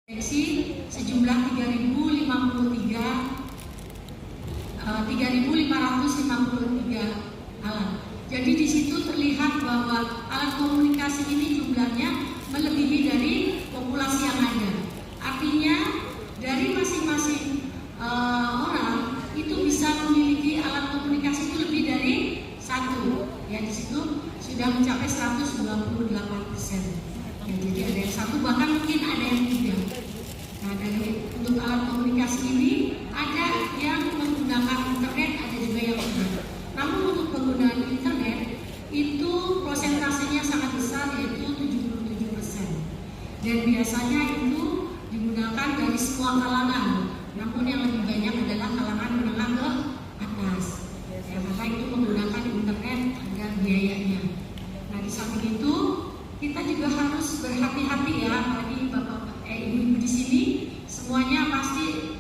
sejumlah 3.553 alat. Jadi di situ terlihat bahwa alat komunikasi ini jumlahnya melebihi dari populasi yang ada. Artinya dari masing-masing orang itu bisa memiliki alat komunikasi itu lebih dari satu. Ya, di situ sudah mencapai 128%. Ya, jadi ada yang satu, bahkan mungkin ada yang tiga. Nah, dari untuk alat komunikasi ini ada yang menggunakan internet, ada juga yang tidak. Namun untuk penggunaan internet itu prosentasenya sangat besar, yaitu 77%. Dan biasanya itu digunakan dari semua kalangan. Namun yang lebih banyak adalah kalangan menengah ke atas. Ya, karena itu menggunakan internet ada biayanya. Nah, di samping itu kita juga harus berhati-hati ya, apalagi ibu-ibu di sini semuanya pasti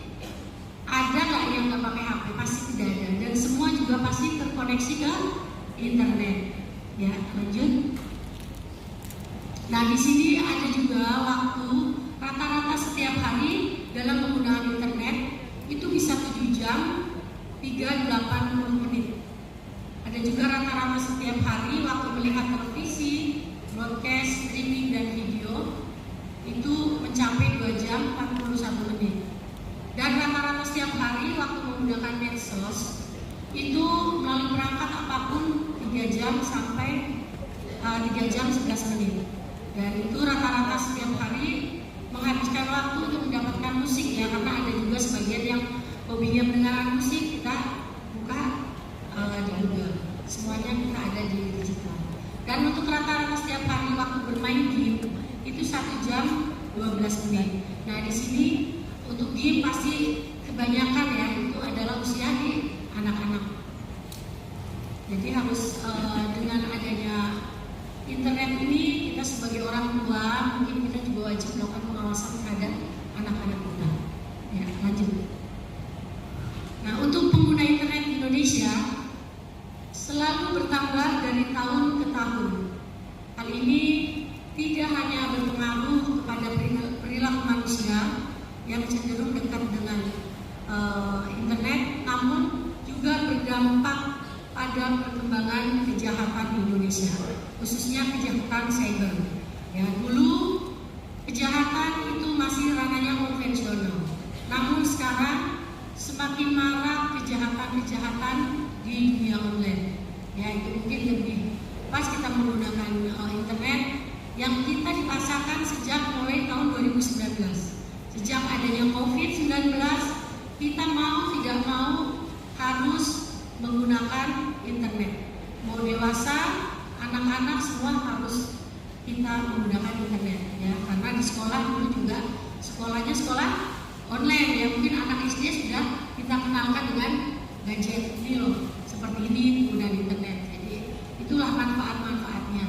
ada nggak yang nggak pakai HP, pasti tidak ada, dan semua juga pasti terkoneksi ke internet. Ya, lanjut. Nah, di sini ada juga waktu rata-rata setiap hari dalam penggunaan internet itu bisa 7 jam 380 menit. Ada juga rata-rata setiap hari waktu melihat televisi, broadcast, streaming, dan video itu mencapai 2 jam 41 menit. Dan rata-rata setiap hari waktu menggunakan medsos itu melalui perangkat apapun 3 jam sampai 3 jam 11 menit. Dan itu rata-rata setiap hari menghabiskan waktu untuk mendapatkan musik ya, karena ada juga sebagian yang hobinya mendengarkan musik, kita buka di Google. Semuanya kita ada di digital. Dan untuk rata-rata setiap hari waktu bermain game itu 1 jam 12 menit. Nah, di sini untuk game pasti kebanyakan ya itu adalah usia di anak-anak. Jadi harus dengan adanya internet ini kita sebagai orang tua mungkin kita juga wajib melakukan pengawasan terhadap anak-anak kita. Ya, lanjut. Nah, untuk pengguna internet di Indonesia selalu bertambah dari tahun ke tahun. Hal ini tidak hanya berpengaruh kepada perilaku manusia yang cenderung dekat dengan internet, namun juga berdampak pada perkembangan kejahatan di Indonesia, khususnya kejahatan cyber. Ya, dulu kejahatan itu masih ranahnya konvensional, namun sekarang semakin marak kejahatan-kejahatan di dunia online. Ya, itu mungkin lebih pas kita menggunakan internet yang kita dipaksakan sejak mulai tahun 2019. Sejak adanya COVID-19, kita mau tidak mau harus menggunakan internet. Mau dewasa, anak-anak semua harus kita menggunakan internet ya, karena di sekolah dulu juga sekolahnya sekolah online ya, mungkin anak SD sudah kita kenalkan dengan gadget ini loh, seperti ini penggunaan internet. Jadi itulah manfaat-manfaatnya.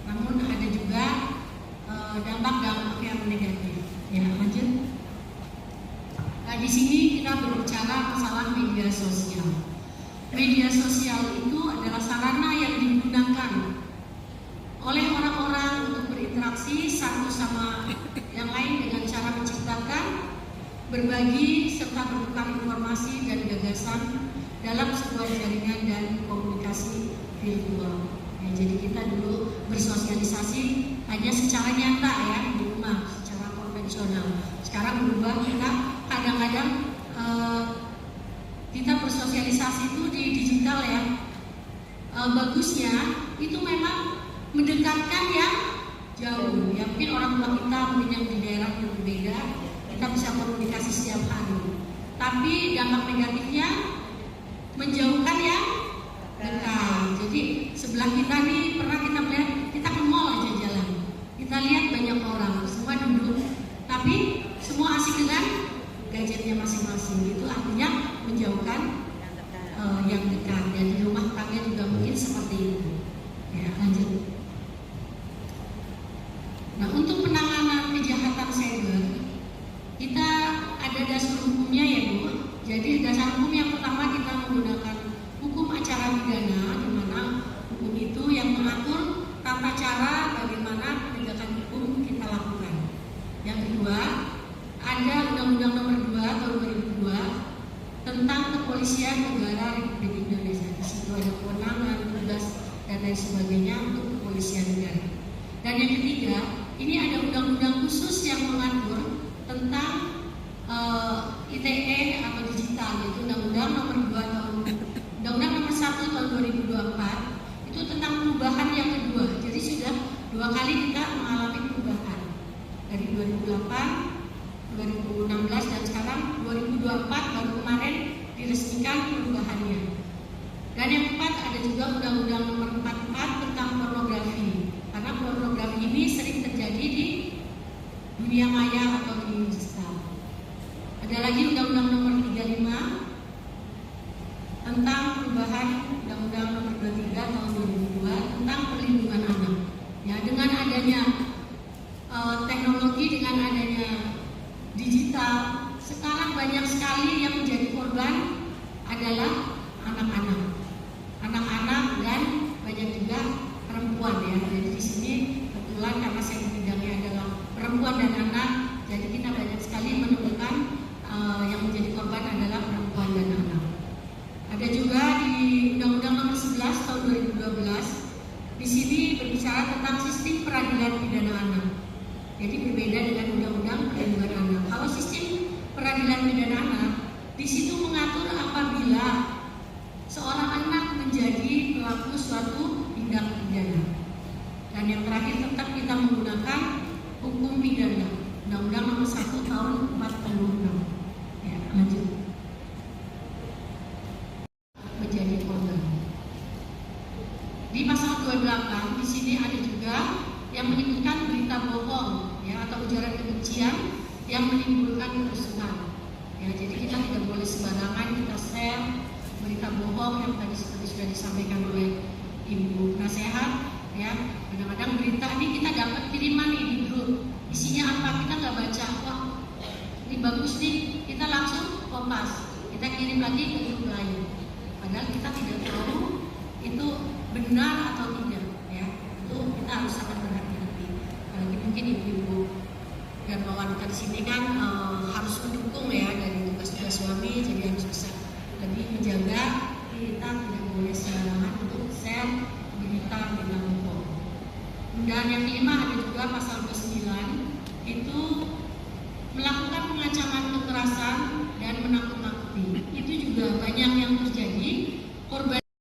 Namun ada juga dampak-dampak yang negatif. Ya, lanjut. Nah, di sini kita berbicara masalah media sosial. Media sosial itu adalah sarana yang digunakan oleh orang-orang untuk berinteraksi satu sama yang lain dengan cara menciptakan, berbagi, serta bertukar informasi dan gagasan dalam sebuah jaringan dan komunikasi virtual. Ya, jadi kita dulu bersosialisasi hanya secara nyata ya di rumah, secara konvensional. Sekarang berubah, kita kadang-kadang kita bersosialisasi itu di digital ya. Bagusnya itu memang mendekatkan yang jauh. Ya, mungkin orang tua kita mungkin yang di daerah yang berbeda, kita bisa komunikasi setiap hari. Tapi dampak negatifnya menjauhkan yang dekat. Jadi sebelah kita nih pernah kita melihat, kita ke mall aja jalan, kita lihat banyak orang semua duduk, tapi semua asik dengan gadgetnya masing-masing. Itu artinya menjauhkan yang dekat. Dan di rumah tangga juga mungkin seperti itu. Ya, lanjut. Nah, untuk penanganan kejahatan cyber kita ada dasar hukumnya ya Bu. Jadi dasar hukum yang pertama kita menggunakan hukum acara pidana, di mana hukum itu yang mengatur tata cara bagaimana penegakan hukum kita lakukan. Yang kedua, Kepolisian Negara Republik Indonesia. Di situ ada kewenangan, tugas, dan lain sebagainya untuk kepolisian negara. Dan yang ketiga, ini ada undang-undang khusus yang mengatur tentang ITE atau digital, yaitu Undang-Undang Nomor 1 tahun 2024 itu tentang perubahan yang kedua. Jadi sudah 2 kali kita mengalami perubahan dari 2008, 2016 dan sekarang 2024 baru kemarin diresmikan perubahannya. Dan yang keempat ada juga Undang-Undang Nomor 44 tentang pornografi. Karena pornografi ini sering terjadi di dunia maya atau dunia digital. Ada lagi Undang-Undang Nomor 35 tentang perubahan Undang-Undang Nomor 23 tahun 2002 tentang perlindungan anak. Ya, dengan adanya teknologi, dengan adanya digital, sekarang banyak sekali yang menjadi korban adalah anak-anak, dan banyak juga perempuan ya. Jadi di sini kebetulan karena saya bidangnya adalah perempuan dan anak, jadi kita banyak sekali menemukan yang menjadi korban adalah perempuan dan anak. Ada juga di Undang-Undang Nomor 11 tahun 2012. Di sini berbicara tentang sistem peradilan pidana anak. Jadi berbeda dengan Undang-Undang Perlindungan Anak. Kalau sistem peradilan pidana anak, di situ mengatur apabila seorang anak menjadi pelaku suatu tindak pidana. Dan yang terakhir tetap kita menggunakan hukum pidana. Undang-Undang Nomor 1 tahun 46. Ya, lanjut. Menjadi korban. Di pasal 28 di sini ada juga yang menyebutkan berita bohong ya atau ujaran kebencian yang menimbulkan kerusuhan. Ya, jadi kita tidak boleh sembarangan kita share berita bohong yang tadi seperti sudah disampaikan oleh Ibu Nasehat ya. Kadang-kadang berita ini kita dapat kiriman nih di grup, isinya apa kita nggak baca, wah ini bagus nih, kita langsung kompas, kita kirim lagi ke grup lain. Padahal kita tidak tahu itu benar atau tidak ya. Itu kita harus sangat berhati-hati. Mungkin ibu-ibu Darmawan di sini kan harus mendukung ya dari tugas-tugas suami, jadi harus bisa lebih menjaga kita tidak boleh sembarangan untuk share berita bohong. Dan yang kelima ada juga pasal 29 itu melakukan pengancaman kekerasan dan menakut-nakuti. Itu juga banyak yang terjadi korban